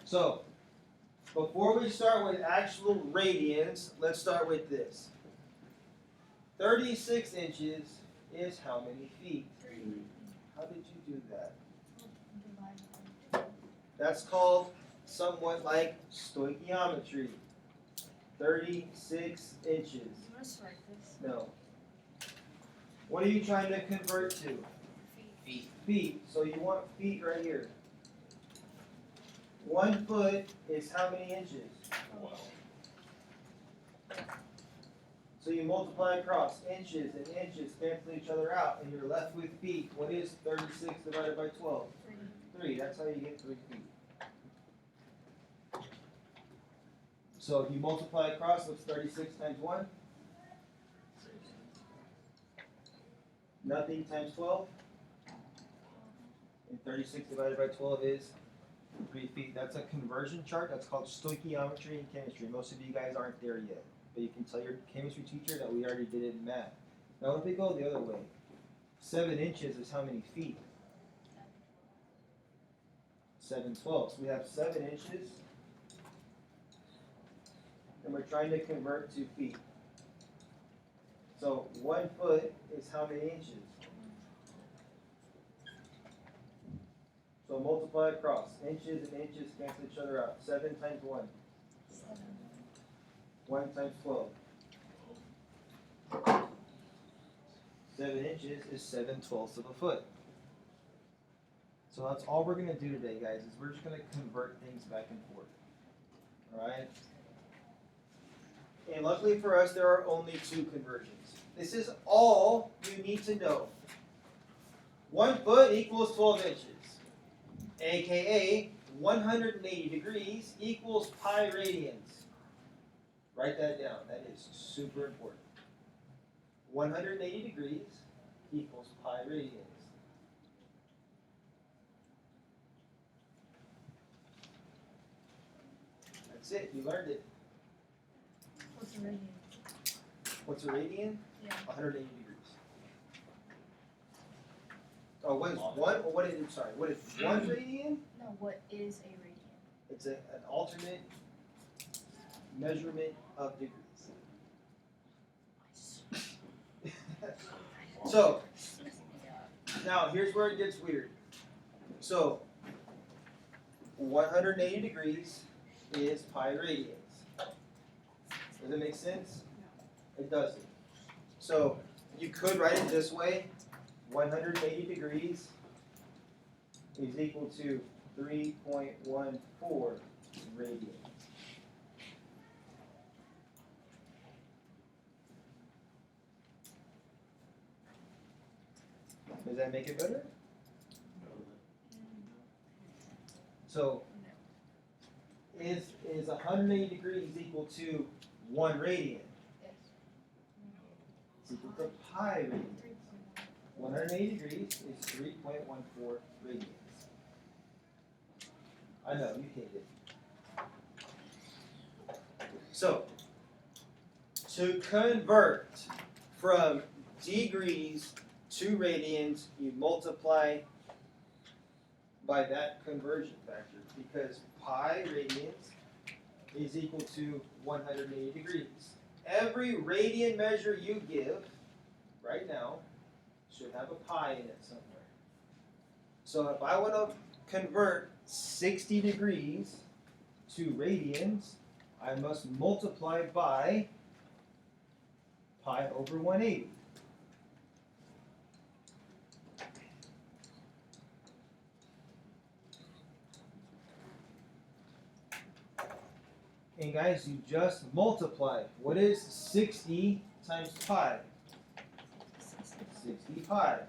So, before we start with actual radians, let's start with this. 36 inches is how many feet? 3. How did you do that? That's called somewhat like stoichiometry. 36 inches. You want to write this? No. What are you trying to convert to? Feet. Feet. So you want feet right here. 1 foot is how many inches? 12. So you multiply across. Inches and inches cancel each other out, and you're left with feet. What is 36 divided by 12? 3. That's how you get 3 feet. So if you multiply across, what's 36 times 1? Nothing times 12. And 36 divided by 12 is 3 feet. That's a conversion chart. That's called stoichiometry in chemistry. Most of you guys aren't there yet. But you can tell your chemistry teacher that we already did it in math. Now if we go the other way, 7 inches is how many feet? 7/12. So we have 7 inches. And we're trying to convert to feet. So 1 foot is how many inches? So multiply across. Inches and inches cancel each other out. 7 times 1. 1 times 12. 7 inches is 7/12 of a foot. So that's all we're going to do today, guys, is we're just going to convert things back and forth. Alright? And luckily for us, there are only 2 conversions. This is all you need to know. 1 foot equals 12 inches. AKA 180 degrees equals pi radians. Write that down. That is super important. 180 degrees equals pi radians. That's it. You learned it. What's a radian? What's a radian? Yeah. 180 degrees. Oh, what is one? Or what is? Sorry, what is 1 radian? No, what is a radian? It's an alternate measurement of degrees. So, now here's where it gets weird. So, 180 degrees is pi radians. Does it make sense? It doesn't. So, you could write it this way. 180 degrees is equal to 3.14 radians. Does that make it better? So, is 180 degrees equal to 1 radian? Yes. It's equal to pi radian. 180 degrees is 3.14 radians. I know, you hate it. So, to convert from degrees to radians, you multiply by that conversion factor because pi radians is equal to 180 degrees. Every radian measure you give right now should have a pi in it somewhere. So if I want to convert 60 degrees to radians, I must multiply by pi over 180. And guys, you just multiply. What is 60 times pi? 60 pi.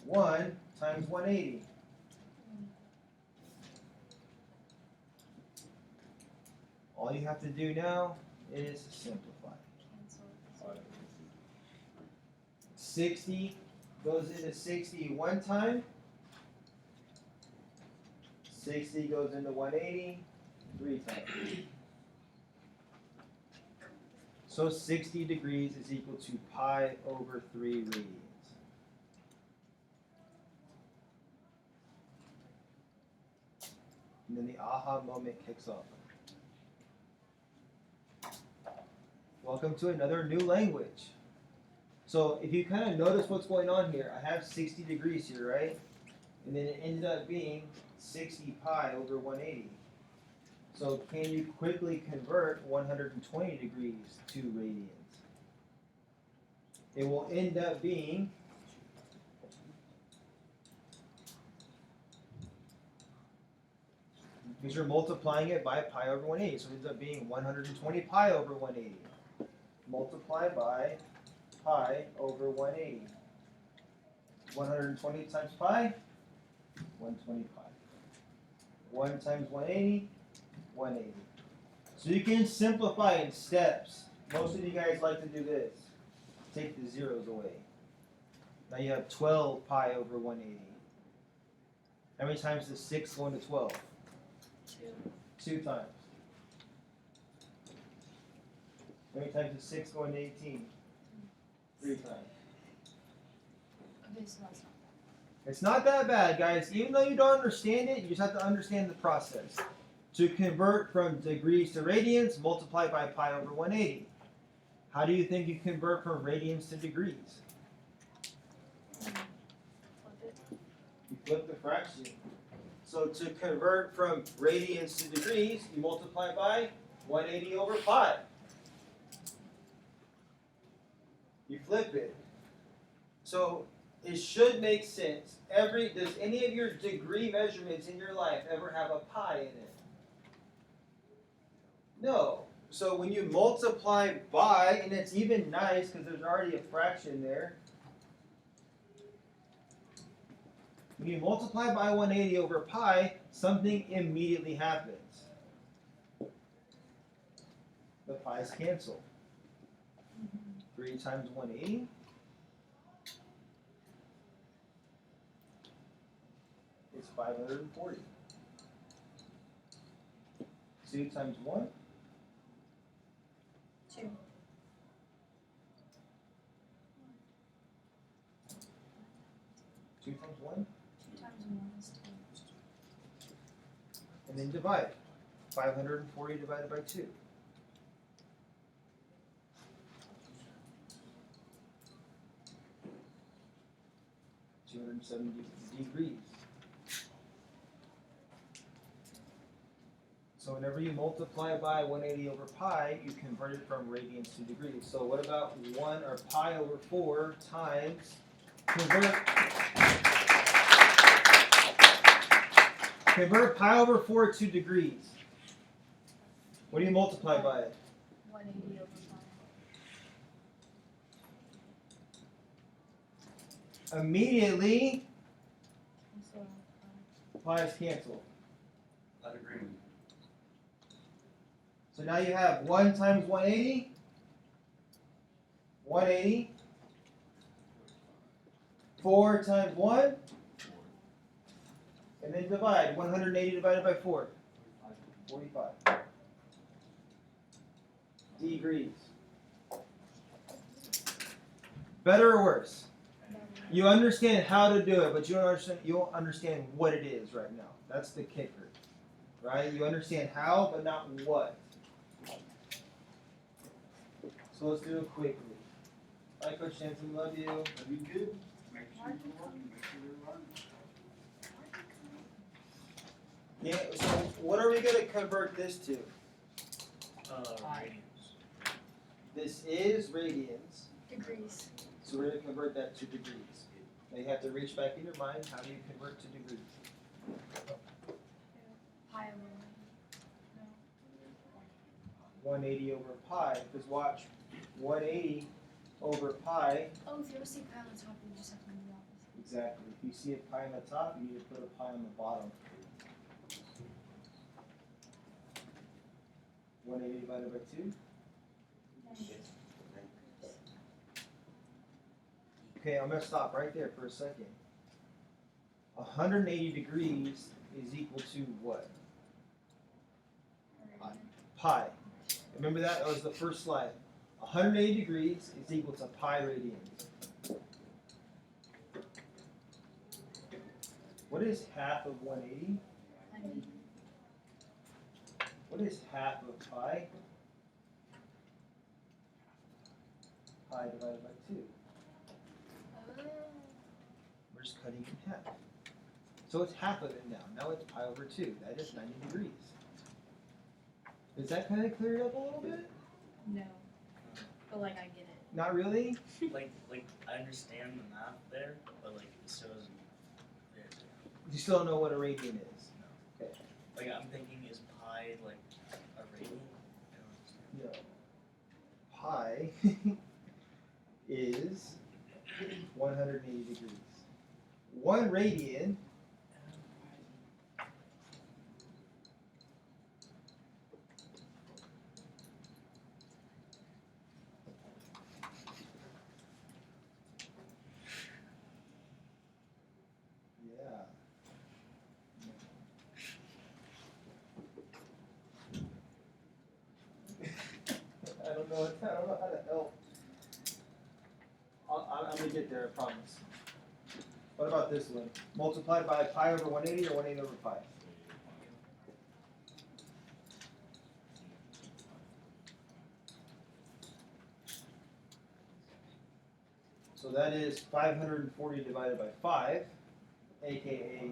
1 times 180. All you have to do now is simplify. 60 goes into 60 one time. 60 goes into 180 3 times. So 60 degrees is equal to pi over 3 radians. And then the aha moment kicks off. Welcome to another new language. So if you kind of notice what's going on here, I have 60 degrees here, right? And then it ended up being 60 pi over 180. So can you quickly convert 120 degrees to radians? It will end up being because you're multiplying it by pi over 180. So it ends up being 120 pi over 180. Multiply by pi over 180. 120 times pi, 120 pi. 1 times 180, 180. So you can simplify in steps. Most of you guys like to do this. Take the zeros away. Now you have 12 pi over 180. How many times does 6 go into 12? 2 times. How many times does 6 go into 18? 3 times. Okay, so that's not It's not that bad, guys. Even though you don't understand it, you just have to understand the process. To convert from degrees to radians, multiply by pi over 180. How do you think you convert from radians to degrees? Flip it. You flip the fraction. So to convert from radians to degrees, you multiply by 180 over pi. You flip it. So it should make sense. Does any of your degree measurements in your life ever have a pi in it? No. So when you multiply by, and it's even nice because there's already a fraction there. When you multiply by 180 over pi, something immediately happens. The pi's cancel. 3 times 180. Is 540. 2 times 1. 2. 2 times 1. 2 times 1 is 2. And then divide. 540 divided by 2. 270 degrees. So whenever you multiply by 180 over pi, you convert it from radians to degrees. So what about 1 or pi over 4 times convert pi over 4 to degrees? What do you multiply by? 180 over pi. Immediately, So, pi is canceled. I'd agree. So now you have 1 times 180, 180, 4 times 1, and then divide. 180 divided by 4, 45 degrees. Better or worse? You understand how to do it, but you don't understand what it is right now. That's the kicker, right? You understand how, but not what. So let's do it quickly. Hi, Coach Jensen, love you. Are you good? Make sure you're learning. Make sure you're learning. Yeah. So what are we going to convert this to? Radians. This is radians. degrees. So we're going to convert that to degrees. Now you have to reach back in your mind. How do you convert to degrees? Pi over 180 over pi. Because watch, 180 over pi. Oh, if you ever see pi on the top, you just have to move the opposite. Exactly. If you see a pi on the top, you need to put a pi on the bottom. 180 divided by 2. Okay, I'm going to stop right there for a second. 180 degrees is equal to what? Pi. Remember that? That was the first slide. 180 degrees is equal to pi radians. What is half of 180? 90. What is half of pi? Pi divided by 2. Oh. We're just cutting in half. So it's half of it now. Now it's pi over 2. That is 90 degrees. Does that kind of clear it up a little bit? No. But like I get it. Not really? like I understand the math there, but like it still isn't clear. You still don't know what a radian is? Okay. Like I'm thinking, is pi like a radian? I don't understand. No. Pi is 180 degrees. 1 radian I don't know how to help. I'm gonna get there, I promise. What about this one? Multiplied by pi over 180 or 180 over pi? So that is 540 divided by 5, aka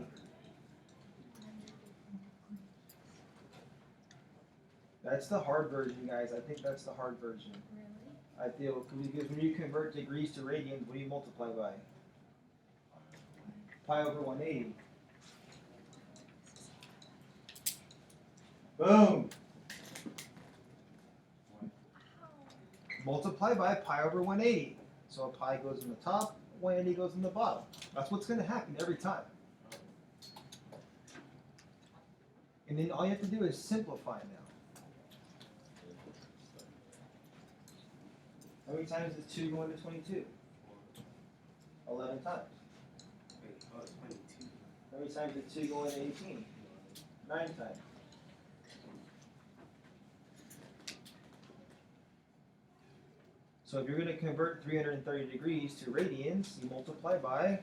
that's the hard version, guys. I think that's the hard version. Really? I feel because when you convert degrees to radians, what do you multiply by? Pi over 180. Boom! Multiply by pi over 180. So a pi goes in the top, 180 goes in the bottom. That's what's going to happen every time. And then all you have to do is simplify now. How many times does 2 go into 22? 11 times. Wait, oh, it's 22. How many times did 2 go into 18? 9 times. So if you're going to convert 330 degrees to radians, you multiply by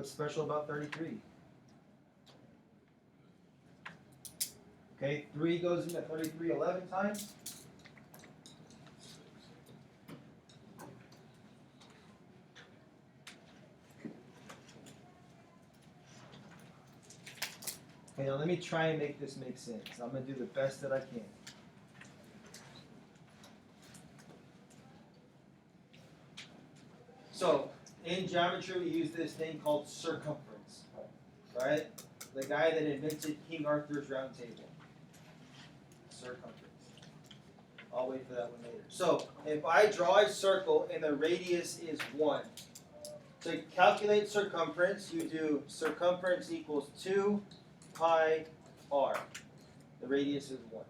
what's special about 33? Okay, 3 goes into 33 11 times. Okay, now let me try and make this make sense. I'm going to do the best that I can. So, in geometry, we use this thing called circumference, right? The guy that invented King Arthur's round table. Circumference. I'll wait for that one later. So, if I draw a circle and the radius is 1, to calculate circumference, you do circumference equals 2 pi r. The radius is 1.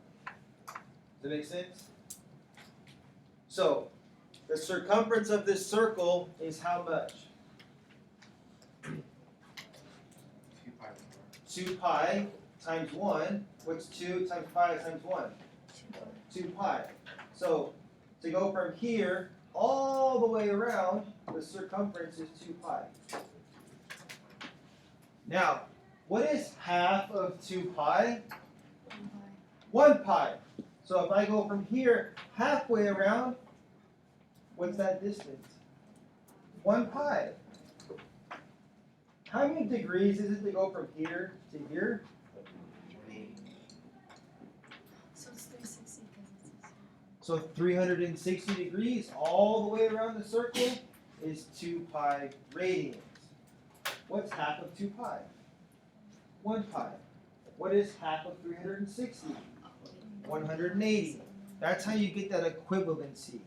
Does that make sense? So, the circumference of this circle is how much? 2 pi. 2 pi times 1. What's 2 times pi times 1? 2 pi. So, to go from here all the way around, the circumference is 2 pi. Now, what is half of 2 pi? 1 pi. So if I go from here halfway around, what's that distance? 1 pi. How many degrees is it to go from here to here? So it's 360 because it's a circle. So 360 degrees all the way around the circle is 2 pi radians. What's half of 2 pi? 1 pi. What is half of 360? 180. That's how you get that equivalency.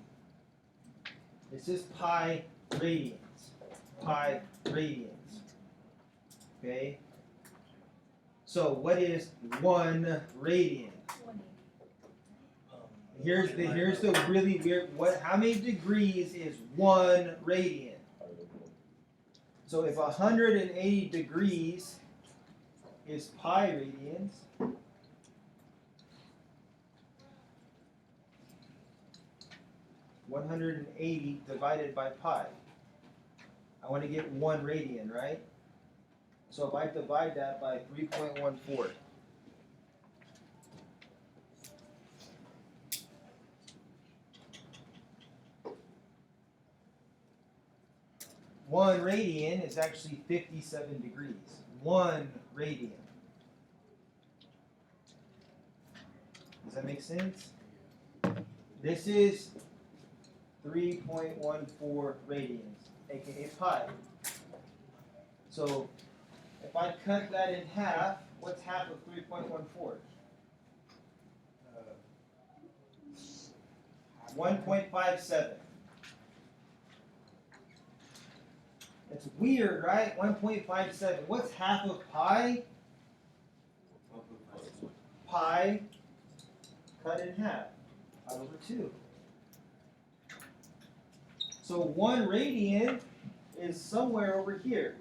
It's just pi radians. Pi radians. Okay? So what is 1 radian? 180. Here's the really weird how many degrees is 1 radian? So if 180 degrees is pi radians, 180 divided by pi. I want to get 1 radian, right? So if I divide that by 3.14, one radian is actually 57 degrees. 1 radian. Does that make sense? This is 3.14 radians, aka pi. So if I cut that in half, what's half of 3.14? 1.57. It's weird, right? 1.57. What's half of pi? Pi cut in half. Pi over 2. So 1 radian is somewhere over here.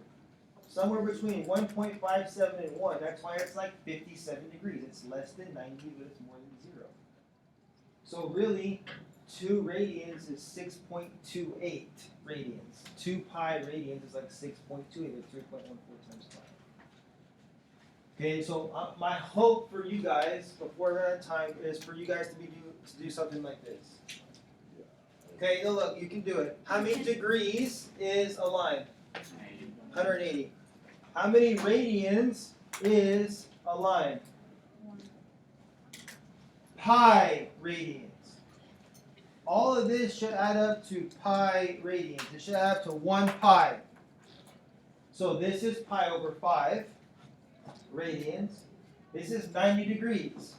Somewhere between 1.57 and 1. That's why it's like 57 degrees. It's less than 90, but it's more than 0. So really, 2 radians is 6.28 radians. 2 pi radians is like 6.28 with 3.14 times pi. Okay, so my hope for you guys before we're out of time is for you guys to do something like this. Okay, now look, you can do it. How many degrees is a line? 180. How many radians is a line? 1. Pi radians. All of this should add up to pi radians. It should add up to 1 pi. So this is pi over 5 radians. This is 90 degrees.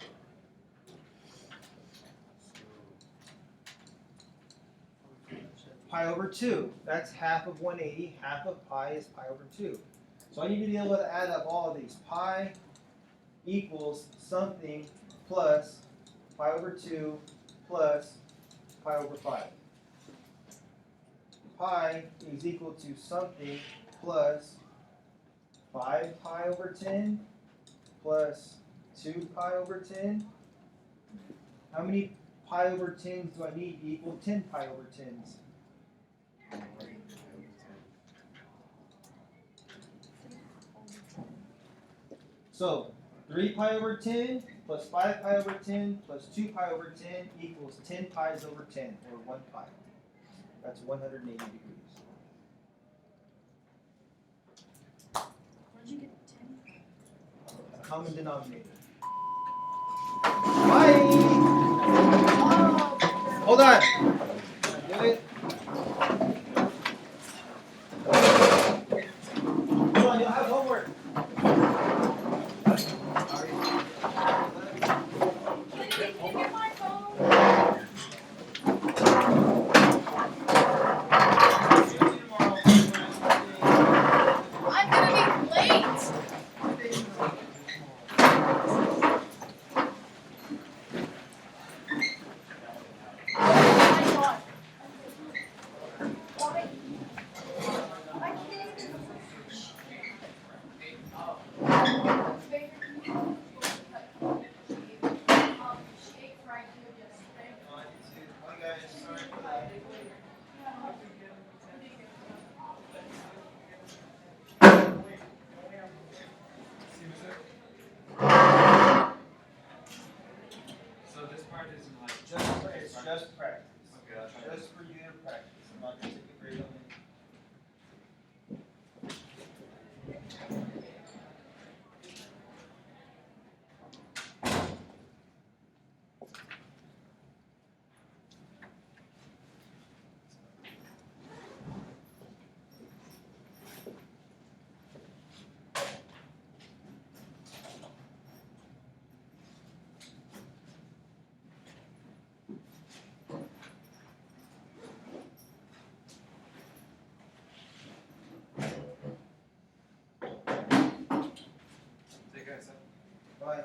Pi over 2. That's half of 180. Half of pi is pi over 2. So I need to be able to add up all of these. Pi equals something plus pi over 2 plus pi over 5. Pi is equal to something plus 5 pi over 10 plus 2 pi over 10. How many pi over 10s do I need to equal 10 pi over 10s? 3 So 3 pi over 10 plus 5 pi over 10 plus 2 pi over 10 equals 10 pi's over 10, or 1 pi. That's 180 degrees. Where'd you get 10? Common denominator. Bye! Hold on. Do it. Come on, you'll have homework. Can you get my phone? I'm gonna be late. Oh my God. Why? I can't even. Shake right here yesterday. Hi guys, sorry for that. So this part isn't like It's just practice. okay, I'll try Just for you to practice. I'm not gonna take a grade on it. Take guys. Bye.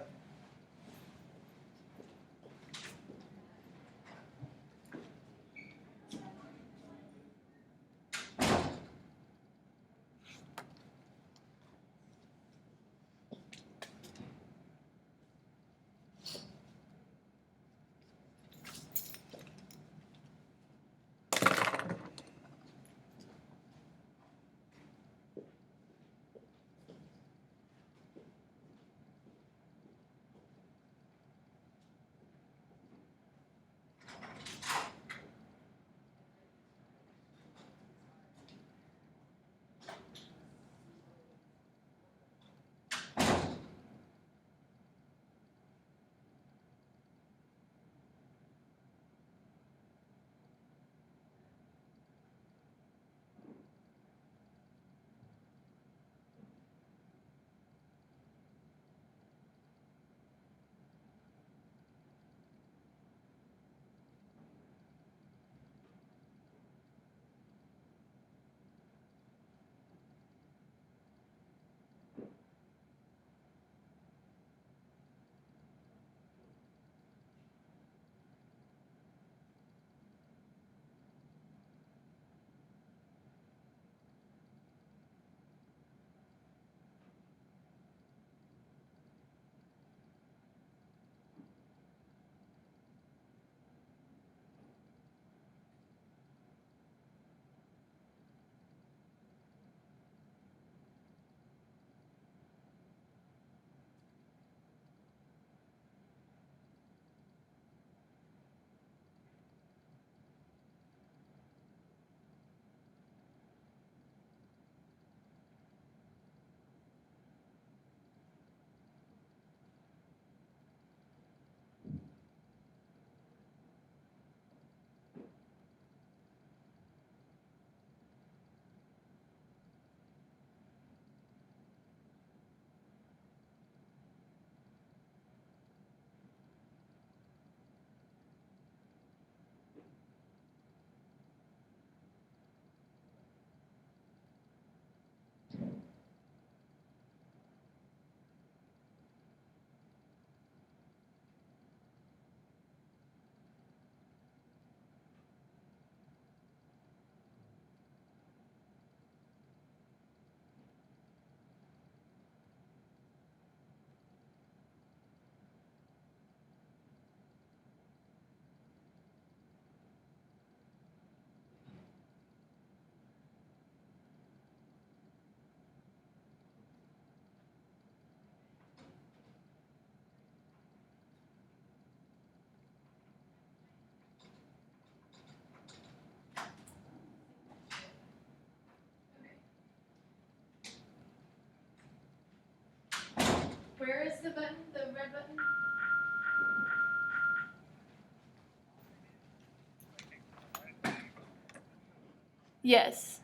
the button? The red button? Yes.